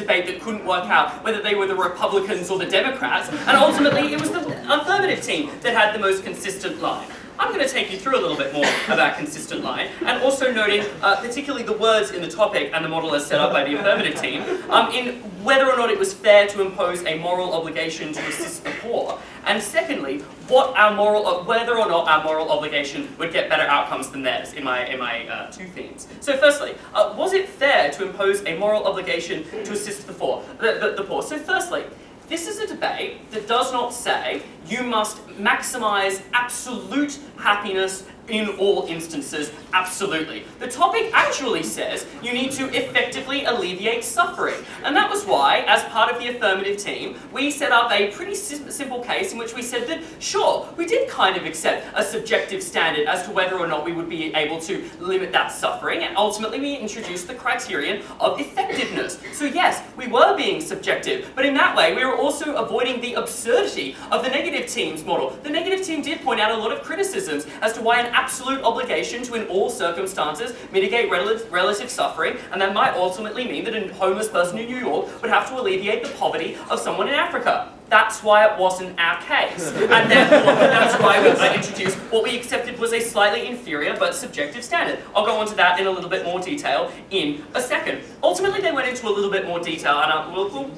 debate that couldn't work out whether they were the Republicans or the Democrats, and ultimately it was the affirmative team that had the most consistent line. I'm going to take you through a little bit more of that consistent line, and also noting particularly the words in the topic and the model as set up by the affirmative team, in whether or not it was fair to impose a moral obligation to assist the poor, and secondly, whether or not our moral obligation would get better outcomes than theirs in my two themes. So firstly, was it fair to impose a moral obligation to assist the poor? So firstly, this is a debate that does not say you must maximize absolute happiness in all instances, absolutely. The topic actually says you need to effectively alleviate suffering. And that was why, as part of the affirmative team, we set up a pretty simple case in which we said that, sure, we did kind of accept a subjective standard as to whether or not we would be able to limit that suffering, and ultimately we introduced the criterion of effectiveness. So yes, we were being subjective, but in that way we were also avoiding the absurdity of the negative team's model. The negative team did point out a lot of criticisms as to why an absolute obligation to, in all circumstances, mitigate relative suffering, and that might ultimately mean that a homeless person in New York would have to alleviate the poverty of someone in Africa. That's why it wasn't our case. And therefore, that's why we introduced what we accepted was a slightly inferior but subjective standard. I'll go on to that in a little bit more detail in a second. Ultimately, they went into a little bit more detail, and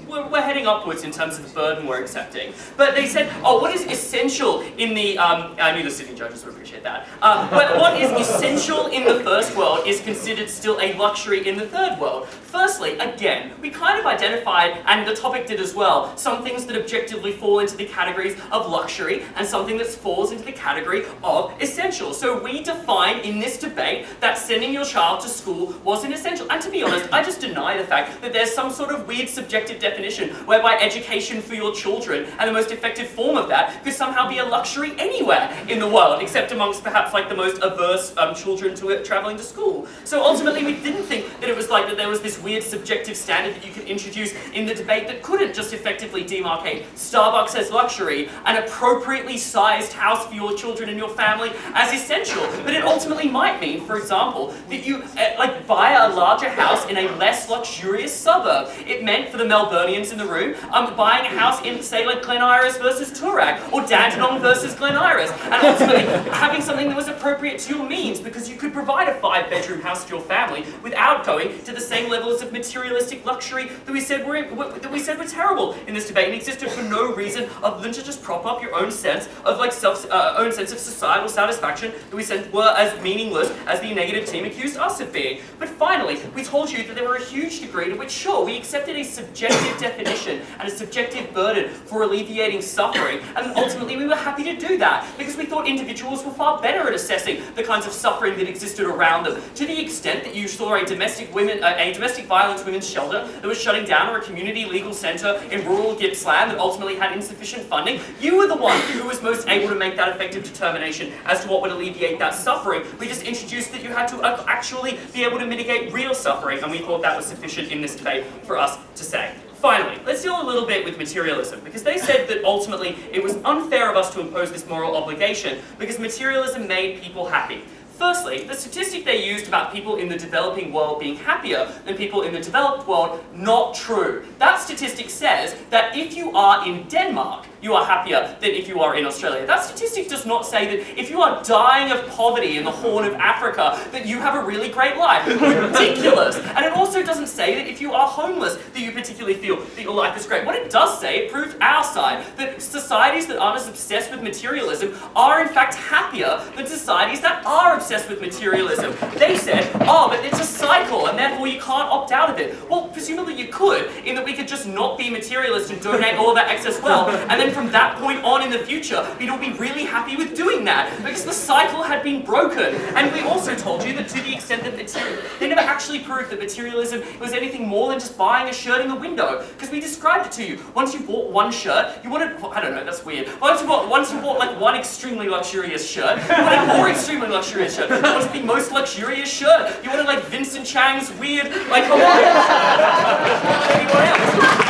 we're heading upwards in terms of the burden we're accepting. But they said, oh, what is essential in the, I knew the sitting judges would appreciate that. But what is essential in the first world is considered still a luxury in the third world. Firstly, again, we kind of identified, and the topic did as well, some things that objectively fall into the categories of luxury and something that falls into the category of essential. So we define in this debate that sending your child to school wasn't essential. And to be honest, I just deny the fact that there's some sort of weird subjective definition whereby education for your children and the most effective form of that could somehow be a luxury anywhere in the world, except amongst perhaps like the most averse children to it traveling to school. So ultimately we didn't think that it was like that there was this weird subjective standard that you could introduce in the debate that couldn't just effectively demarcate Starbucks as luxury, an appropriately sized house for your children and your family as essential. But it ultimately might mean, for example, that you buy a larger house in a less luxurious suburb. It meant for the Melburnians in the room, buying a house in, say, like Glen Iris versus Toorak, or Dandenong versus Glen Iris, and ultimately having something that was appropriate to your means, because you could provide a 5-bedroom house to your family without going to the same levels of materialistic luxury that we said were terrible in this debate and existed for no reason other than to just prop up your own sense of own sense of societal satisfaction that we said were as meaningless as the negative team accused us of being. But finally, we told you that there were a huge degree to which, sure, we accepted a subjective definition and a subjective burden for alleviating suffering, and ultimately we were happy to do that because we thought individuals were far better at assessing the kinds of suffering that existed around them. To the extent that you saw a domestic violence women's shelter that was shutting down, or a community legal centre in rural Gippsland that ultimately had insufficient funding, you were the one who was most able to make that effective determination as to what would alleviate that suffering. We just introduced that you had to actually be able to mitigate real suffering, and we thought that was sufficient in this debate for us to say. Finally, let's deal a little bit with materialism, because they said that ultimately it was unfair of us to impose this moral obligation because materialism made people happy. Firstly, the statistic they used about people in the developing world being happier than people in the developed world, not true. That statistic says that if you are in Denmark, you are happier than if you are in Australia. That statistic does not say that if you are dying of poverty in the Horn of Africa, that you have a really great life. Ridiculous. And it also doesn't say that if you are homeless, that you particularly feel that your life is great. What it does say, it proves our side, that societies that aren't as obsessed with materialism are in fact happier than societies that are obsessed with materialism. They said, oh, but it's a cycle, and therefore you can't opt out of it. Well, presumably you could, in that we could just not be materialist and donate all of our excess wealth, and then from that point on in the future, we'd all be really happy with doing that, because the cycle had been broken. And we also told you that to the extent that they never actually proved that materialism was anything more than just buying a shirt in the window, because we described it to you. Once you bought one shirt, you wanted, I don't know, that's weird. Once you bought like one extremely luxurious shirt, you wanted more extremely luxurious shirt. You wanted the most luxurious shirt. You wanted like Vincent Chang's weird, like Hawaiian.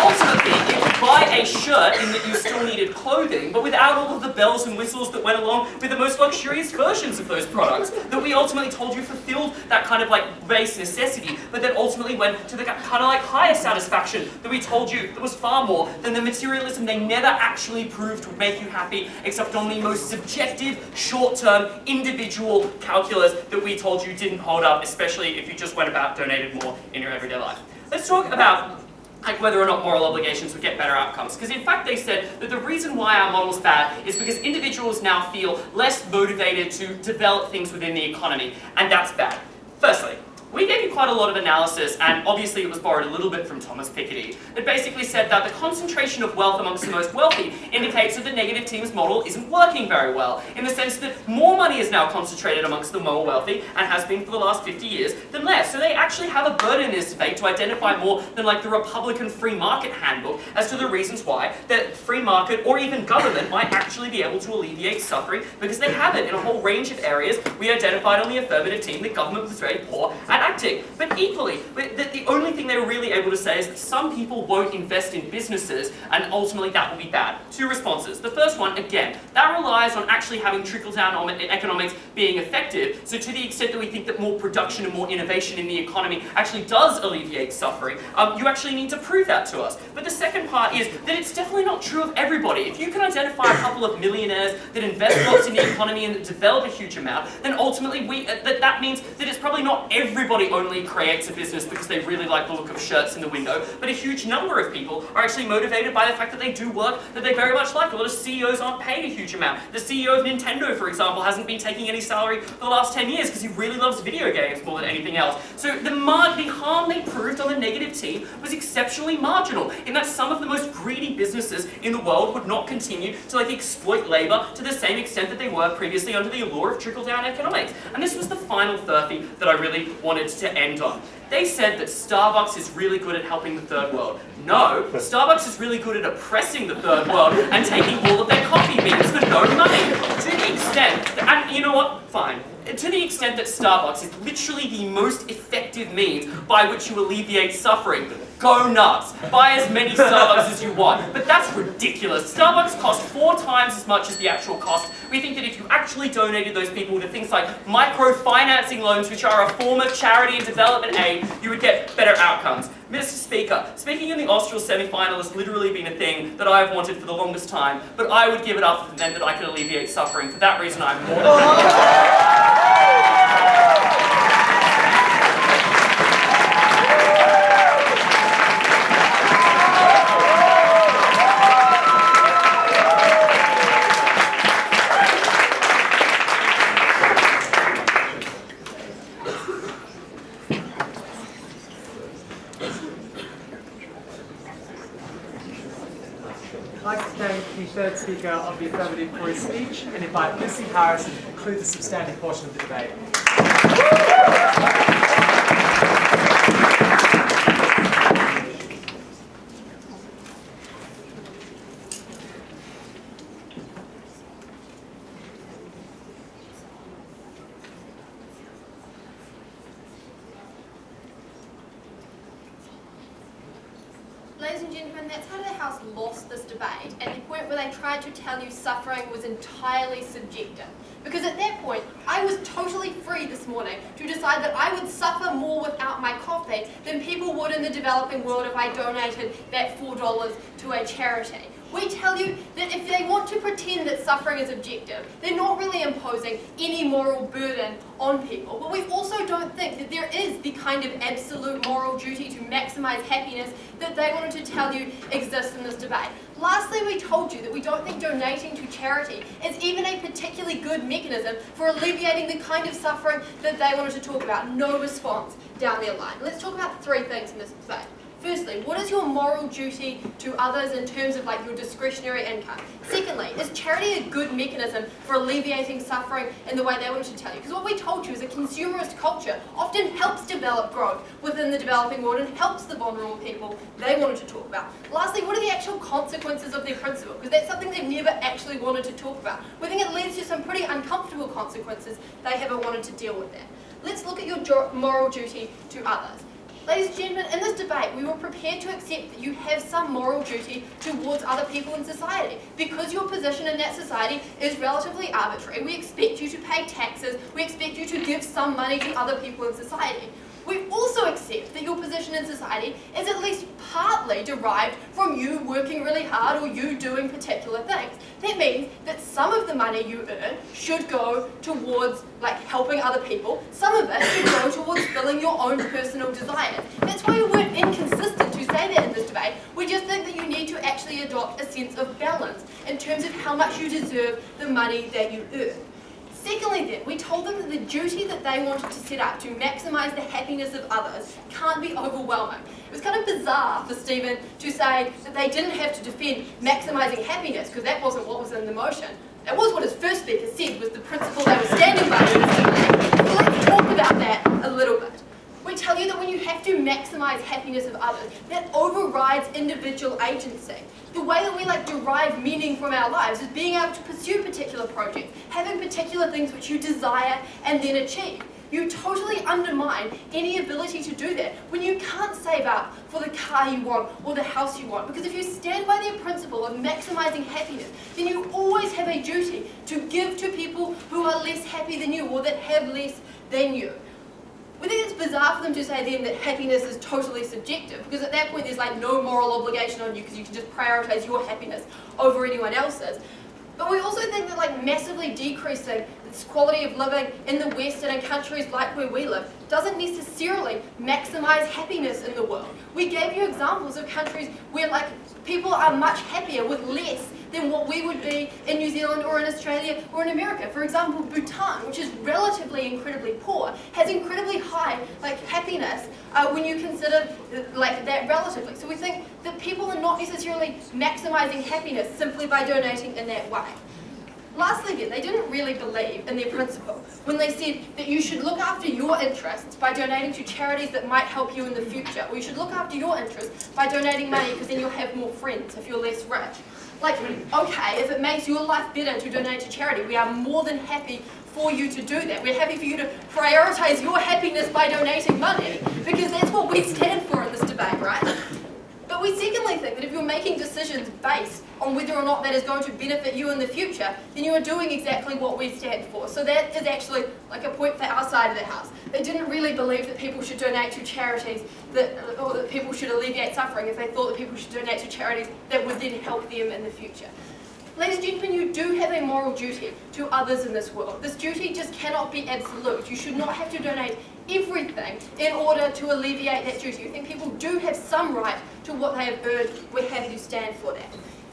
Ultimately, you could buy a shirt in that you still all needed clothing, but without all of the bells and whistles that went along with the most luxurious versions of those products, that we ultimately told you fulfilled that kind of like base necessity, but then ultimately went to the kind of like higher satisfaction that we told you that was far more than the materialism they never actually proved would make you happy, except on the most subjective, short-term, individual calculus that we told you didn't hold up, especially if you just went about donating more in your everyday life. Let's talk about like whether or not moral obligations would get better outcomes. Because in fact they said that the reason why our model's bad is because individuals now feel less motivated to develop things within the economy, and that's bad. Firstly, we gave you quite a lot of analysis, and obviously it was borrowed a little bit from Thomas Piketty, that basically said that the concentration of wealth amongst the most wealthy indicates that the negative team's model isn't working very well, in the sense that more money is now concentrated amongst the more wealthy, and has been for the last 50 years, than less. So they actually have a burden in this debate to identify more than like the Republican free market handbook as to the reasons why that free market or even government might actually be able to alleviate suffering, because they have it in a whole range of areas. We identified on the affirmative team that government was very poor at acting. But equally, the only thing they were really able to say is that some people won't invest in businesses, and ultimately that will be bad. Two responses. The first one, again, that relies on actually having trickle-down economics being effective. So to the extent that we think that more production and more innovation in the economy actually does alleviate suffering, you actually need to prove that to us. But the second part is that it's definitely not true of everybody. If you can identify a couple of millionaires that invest lots in the economy and that develop a huge amount, then ultimately that means that it's probably not everybody only creates a business because they really like the look of shirts in the window, but a huge number of people are actually motivated by the fact that they do work that they very much like. A lot of CEOs aren't paid a huge amount. The CEO of Nintendo, for example, hasn't been taking any salary for the last 10 years because he really loves video games more than anything else. So the harm they proved on the negative team was exceptionally marginal, in that some of the most greedy businesses in the world would not continue to exploit labor to the same extent that they were previously under the allure of trickle-down economics. And this was the final furphy that I really wanted to end on. They said that Starbucks is really good at helping the third world. No, Starbucks is really good at oppressing the third world and taking all of their coffee beans for no money. To the extent, and you know what? Fine. To the extent that Starbucks is literally the most effective means by which you alleviate suffering. Go nuts. Buy as many Starbucks as you want. But that's ridiculous. Starbucks cost 4 times as much as the actual cost. We think that if you actually donated those people to things like microfinancing loans, which are a form of charity and development aid, you would get better outcomes. Mr. Speaker, speaking in the Australs semi-final has literally been a thing that I have wanted for the longest time, but I would give it up for then that I can alleviate suffering. For that reason, I'm more than happy. I'd like to thank the third speaker of the affirmative for his speech and invite Lucy Harris to conclude the substantive portion of the debate. Ladies and gentlemen, that's how the House lost this debate, at the point where they tried to tell you suffering was entirely subjective. Because at that point, I was totally free this morning to decide that I would suffer more without my coffee than people would in the developing world if I donated that $4 to a charity. We tell you that if they want to pretend that suffering is objective, they're not really imposing any moral burden on people. But we also don't think that there is the kind of absolute moral duty to maximize happiness that they wanted to tell you exists in this debate. Lastly, we told you that we don't think donating to charity is even a particularly good mechanism for alleviating the kind of suffering that they wanted to talk about. No response down their line. Let's talk about 3 things in this debate. Firstly, what is your moral duty to others in terms of your discretionary income? Secondly, is charity a good mechanism for alleviating suffering in the way they wanted to tell you? Because what we told you is a consumerist culture often helps develop growth within the developing world and helps the vulnerable people they wanted to talk about. Lastly, what are the actual consequences of their principle? Because that's something they've never actually wanted to talk about. We think it leads to some pretty uncomfortable consequences. They haven't wanted to deal with that. Let's look at your moral duty to others. Ladies and gentlemen, in this debate, we were prepared to accept that you have some moral duty towards other people in society. Because your position in that society is relatively arbitrary, we expect you to pay taxes, we expect you to give some money to other people in society. We also accept that your position in society is at least partly derived from you working really hard or you doing particular things. That means that some of the money you earn should go towards helping other people. Some of it should go towards filling your own personal desires. That's why we weren't inconsistent to say that in this debate. We just think that you need to actually adopt a sense of balance in terms of how much you deserve the money that you earn. Secondly then, we told them that the duty that they wanted to set up to maximise the happiness of others can't be overwhelming. It was kind of bizarre for Stephen to say that they didn't have to defend maximising happiness because that wasn't what was in the motion. That was what his first speaker said was the principle they were standing by. So let's talk about that a little bit. We tell you that when you have to maximise happiness of others, that overrides individual agency. The way that we derive meaning from our lives is being able to pursue particular projects, having particular things which you desire and then achieve. You totally undermine any ability to do that when you can't save up for the car you want or the house you want. Because if you stand by the principle of maximising happiness, then you always have a duty to give to people who are less happy than you or that have less than you. We think it's bizarre for them to say then that happiness is totally subjective, because at that point there's no moral obligation on you because you can just prioritise your happiness over anyone else's. But we also think that massively decreasing the quality of living in the West and in countries like where we live doesn't necessarily maximise happiness in the world. We gave you examples of countries where people are much happier with less than what we would be in New Zealand or in Australia or in America. For example, Bhutan, which is relatively incredibly poor, has incredibly high happiness when you consider that relatively. So we think that people are not necessarily maximising happiness simply by donating in that way. Lastly then, they didn't really believe in their principle when they said that you should look after your interests by donating to charities that might help you in the future, or you should look after your interests by donating money because then you'll have more friends if you're less rich. Okay, if it makes your life better to donate to charity, we are more than happy for you to do that. We're happy for you to prioritise your happiness by donating money, because that's what we stand for in this debate, right? But we secondly think that if you're making decisions based on whether or not that is going to benefit you in the future, then you are doing exactly what we stand for. So that is actually a point for our side of the house. They didn't really believe that people should donate to charities or that people should alleviate suffering if they thought that people should donate to charities that would then help them in the future. Ladies and gentlemen, you do have a moral duty to others in this world. This duty just cannot be absolute. You should not have to donate everything in order to alleviate that duty. We think people do have some right to what they have earned. We're happy to stand for that.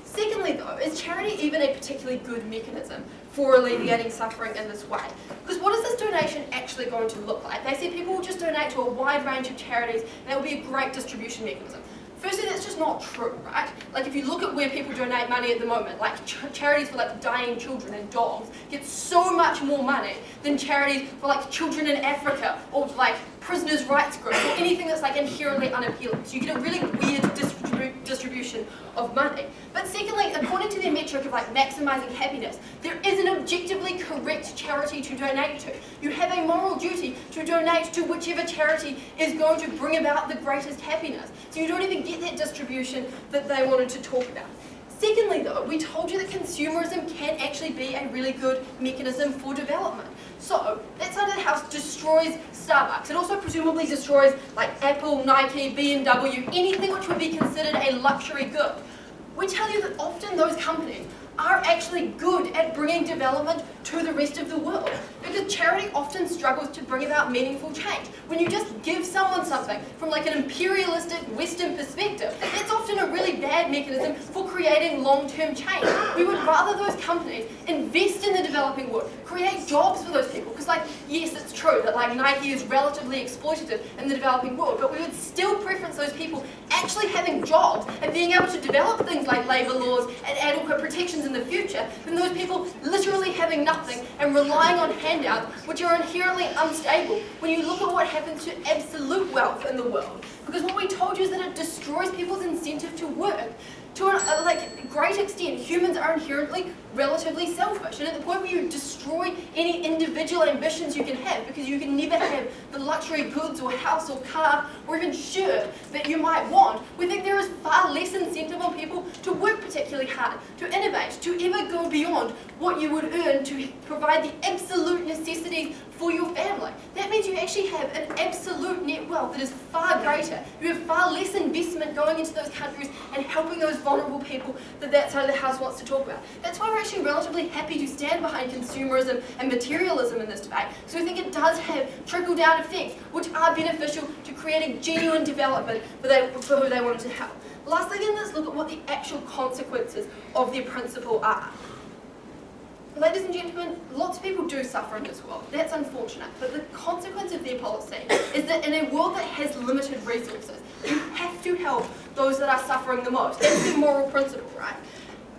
Secondly though, is charity even a particularly good mechanism for alleviating suffering in this way? Because what is this donation actually going to look like? They said people will just donate to a wide range of charities and that will be a great distribution mechanism. Firstly, that's just not true, right? If you look at where people donate money at the moment, charities for dying children and dogs get so much more money than charities for children in Africa or prisoners' rights groups or anything that's inherently unappealing. So you get a really weird distribution of money. But secondly, according to their metric of maximising happiness, there is an objectively correct charity to donate to. You have a moral duty to donate to whichever charity is going to bring about the greatest happiness. So you don't even get that distribution that they wanted to talk about. Secondly though, we told you that consumerism can actually be a really good mechanism for development. So, that side of the house destroys Starbucks. It also presumably destroys Apple, Nike, BMW, anything which would be considered a luxury good. We tell you that often those companies are actually good at bringing development to the rest of the world, because charity often struggles to bring about meaningful change. When you just give someone something from an imperialistic Western perspective, it's often a really bad mechanism for creating long-term change. We would rather those companies invest in the developing world, create jobs for those people, because yes, it's true that Nike is relatively exploitative in the developing world, but we would still preference those people actually having jobs and being able to develop things like labour laws and adequate protections in the future than those people literally having nothing and relying on handouts which are inherently unstable when you look at what happens to absolute wealth in the world. Because what we told you is that it destroys people's incentive to work. to a like great extent, humans are inherently relatively selfish, and at the point where you destroy any individual ambitions you can have, because you can never have the luxury goods or house or car or even shirt that you might want, we think there is far less incentive on people to work particularly hard, to innovate, to ever go beyond what you would earn to provide the absolute necessities for your family. That means you actually have an absolute net wealth that is far greater. You have far less investment going into those countries and helping those vulnerable people that side of the house wants to talk about. That's why we're actually relatively happy to stand behind consumerism and materialism in this debate. So we think it does have trickle-down effects, which are beneficial to creating genuine development for who they wanted to help. Lastly, then, let's look at what the actual consequences of their principle are. Ladies and gentlemen, lots of people do suffer in this world. That's unfortunate. But the consequence of their policy is that in a world that has limited resources, you have to help those that are suffering the most. That's their moral principle, right?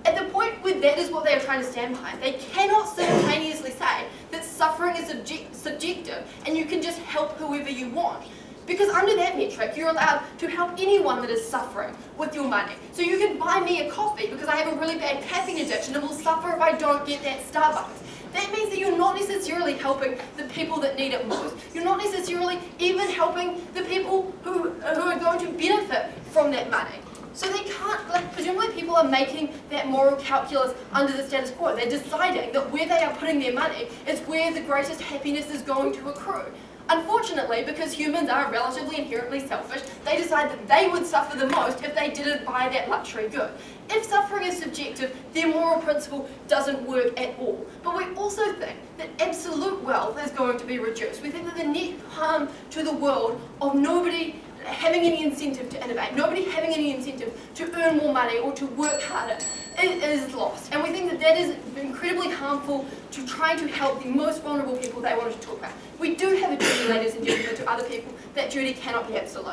At the point where that is what they are trying to stand behind, they cannot simultaneously say that suffering is subjective and you can just help whoever you want. Because under that metric, you're allowed to help anyone that is suffering with your money. So you can buy me a coffee because I have a really bad caffeine addiction and will suffer if I don't get that Starbucks. That means that you're not necessarily helping the people that need it most. You're not necessarily even helping the people who are going to benefit from that money. So they can't, like, presumably people are making that moral calculus under the status quo. They're deciding that where they are putting their money is where the greatest happiness is going to accrue. Unfortunately, because humans are relatively inherently selfish, they decide that they would suffer the most if they didn't buy that luxury good. If suffering is subjective, their moral principle doesn't work at all. But we also think that absolute wealth is going to be reduced. We think that the net harm to the world of nobody having any incentive to innovate, nobody having any incentive to earn more money or to work harder, it is lost. And we think that that is incredibly harmful to trying to help the most vulnerable people they wanted to talk about. We do have a duty, ladies and gentlemen, to other people. That duty cannot be absolute.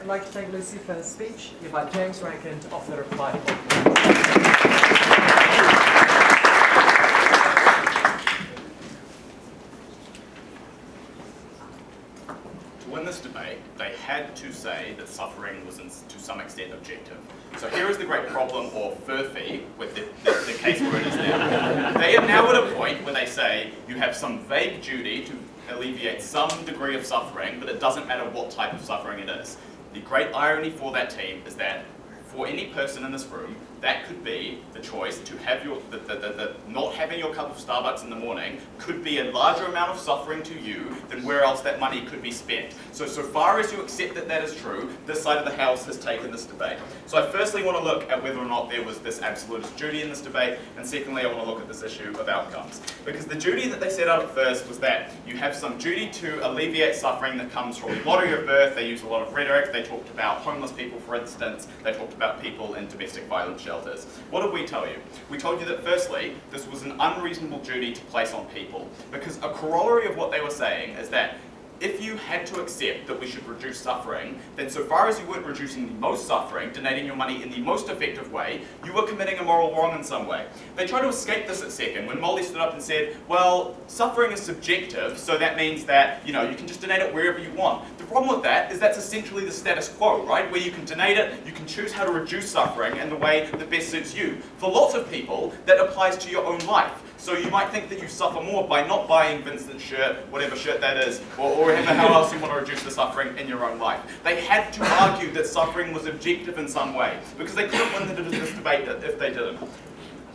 I'd like to thank Lucy for her speech. Invite James Rankin to offer the reply. To win this debate, they had to say that suffering was to some extent objective. So here is the great problem or furphy with the case where it is now. They are now at a point where they say you have some vague duty to alleviate some degree of suffering, but it doesn't matter what type of suffering it is. The great irony for that team is that for any person in this room, that could be the choice to have your, not having your cup of Starbucks in the morning could be a larger amount of suffering to you than where else that money could be spent. So far as you accept that that is true, this side of the house has taken this debate. So I firstly want to look at whether or not there was this absolutist duty in this debate, and secondly I want to look at this issue of outcomes. Because the duty that they set out at first was that you have some duty to alleviate suffering that comes from the lottery of birth. They used a lot of rhetoric. They talked about homeless people, for instance. They talked about people in domestic violence shelters. What did we tell you? We told you that firstly, this was an unreasonable duty to place on people, because a corollary of what they were saying is that if you had to accept that we should reduce suffering, then so far as you weren't reducing the most suffering, donating your money in the most effective way, you were committing a moral wrong in some way. They tried to escape this at second when Molly stood up and said, well, suffering is subjective, so that means that, you can just donate it wherever you want. The problem with that is that's essentially the status quo, right? Where you can donate it, you can choose how to reduce suffering in the way that best suits you. For lots of people, that applies to your own life. So you might think that you suffer more by not buying Vincent's shirt, whatever shirt that is, or how else you want to reduce the suffering in your own life. They had to argue that suffering was objective in some way, because they couldn't win this debate if they didn't.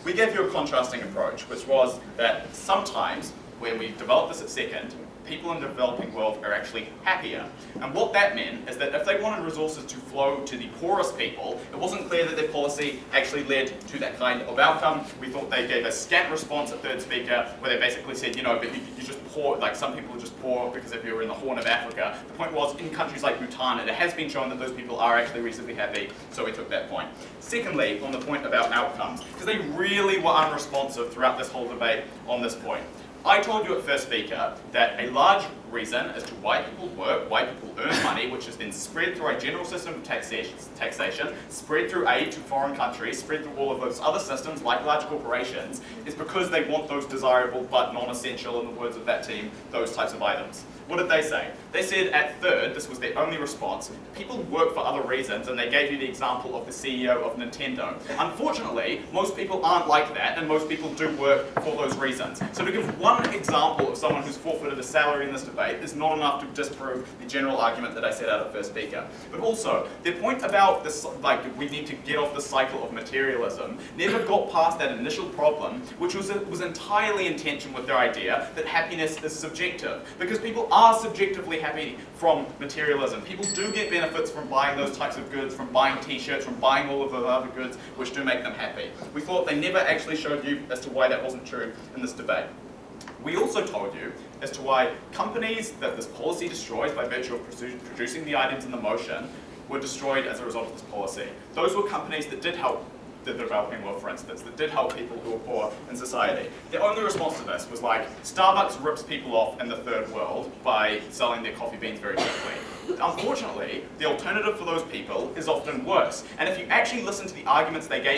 We gave you a contrasting approach, which was that sometimes, when we developed this at second, people in the developing world are actually happier. And what that meant is that if they wanted resources to flow to the poorest people, it wasn't clear that their policy actually led to that kind of outcome. We thought they gave a scant response at third speaker, where they basically said, but you're just poor, like some people are just poor because if you were in the Horn of Africa. The point was, in countries like Bhutan, it has been shown that those people are actually reasonably happy, so we took that point. Secondly, on the point about outcomes, because they really were unresponsive throughout this whole debate on this point. I told you at first speaker that a large reason as to why people work, why people earn money, which is then spread through a general system of taxation, spread through aid to foreign countries, spread through all of those other systems like large corporations, is because they want those desirable but non-essential, in the words of that team, those types of items. What did they say? They said at third, this was their only response, people work for other reasons, and they gave you the example of the CEO of Nintendo. Unfortunately, most people aren't like that, and most people do work for those reasons. So to give one example of someone who's forfeited a salary in this debate is not enough to disprove the general argument that I set out at first speaker. But also, their point about this, like, we need to get off the cycle of materialism, never got past that initial problem, which was entirely in tension with their idea that happiness is subjective. Because people are subjectively happy from materialism. People do get benefits from buying those types of goods, from buying t-shirts, from buying all of the other goods which do make them happy. We thought they never actually showed you as to why that wasn't true in this debate. We also told you as to why companies that this policy destroys by virtue of producing the items in the motion were destroyed as a result of this policy. Those were companies that did help the developing world, for instance, that did help people who were poor in society. Their only response to this was like, Starbucks rips people off in the third world by selling their coffee beans very quickly. Unfortunately, the alternative for those people is often worse. And if you actually listen to the arguments they gave